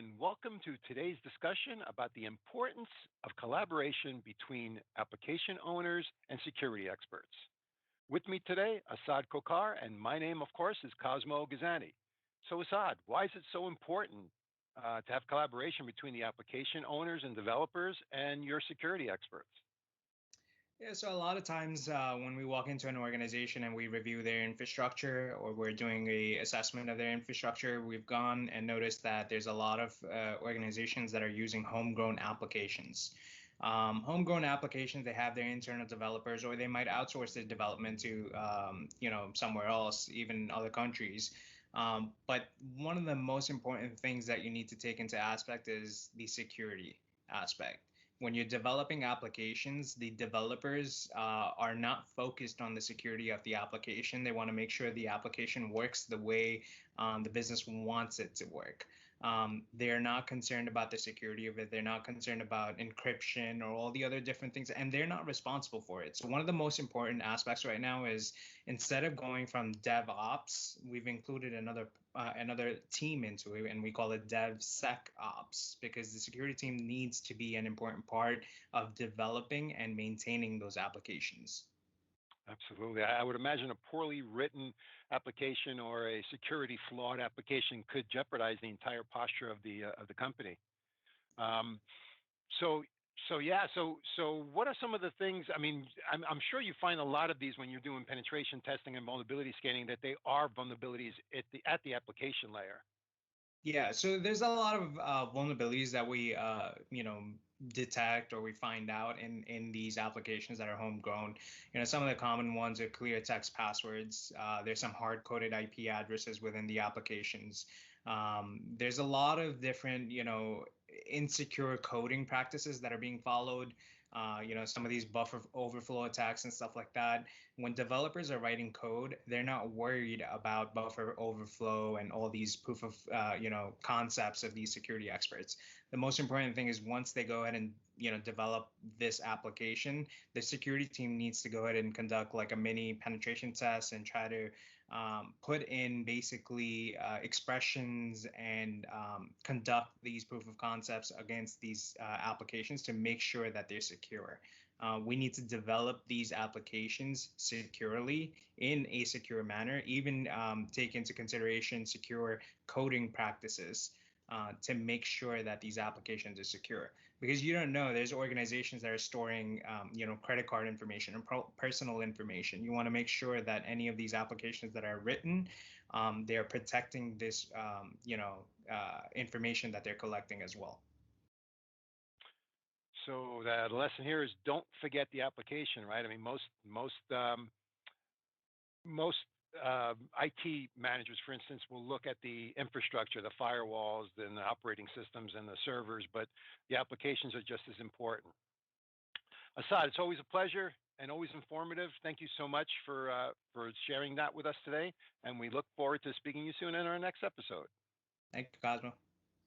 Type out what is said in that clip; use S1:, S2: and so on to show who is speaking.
S1: and welcome to today's discussion about the importance of collaboration between application owners and security experts. With me today, Assad Kokar, and my name, of course, is Cosmo Gazani. So, Assad, why is it so important to have collaboration between the application owners and developers and your security experts?
S2: Yeah, so a lot of times when we walk into an organization and we review their infrastructure or we're doing a assessment of their infrastructure, we've gone and noticed that there's a lot of organizations that are using homegrown applications. Homegrown applications, they have their internal developers, or they might outsource their development to, somewhere else, even other countries. But one of the most important things that you need to take into aspect is the security aspect. When you're developing applications, the developers are not focused on the security of the application. They want to make sure the application works the way the business wants it to work. They're not concerned about the security of it. They're not concerned about encryption or all the other different things, and they're not responsible for it. So one of the most important aspects right now is instead of going from DevOps, we've included another team into it, and we call it DevSecOps, because the security team needs to be an important part of developing and maintaining those applications.
S1: Absolutely. I would imagine a poorly written application or a security flawed application could jeopardize the entire posture of the company. Um, so so what are some of the things? I mean, I'm sure you find a lot of these when you're doing penetration testing and vulnerability scanning that they are vulnerabilities at the application layer.
S2: Yeah, so there's a lot of vulnerabilities that we, detect or we find out in these applications that are homegrown. Some of the common ones are clear text passwords. There's some hard-coded IP addresses within the applications. There's a lot of different, insecure coding practices that are being followed. Some of these buffer overflow attacks and stuff like that. When developers are writing code, they're not worried about buffer overflow and all these proof of, concepts of these security experts. The most important thing is once they go ahead and, develop this application, the security team needs to go ahead and conduct like a mini penetration test and try to put in basically expressions and conduct these proof of concepts against these applications to make sure that they're secure. We need to develop these applications securely in a secure manner, even take into consideration secure coding practices to make sure that these applications are secure. Because you don't know, there's organizations that are storing, credit card information and personal information. You want to make sure that any of these applications that are written, they're protecting this, information that they're collecting as well.
S1: So the lesson here is don't forget the application, right? I mean, most IT managers, for instance, will look at the infrastructure, the firewalls, and the operating systems and the servers, but the applications are just as important. Assad, it's always a pleasure and always informative. Thank you so much for sharing that with us today, and we look forward to speaking to you soon in our next episode.
S2: Thank you, Cosmo.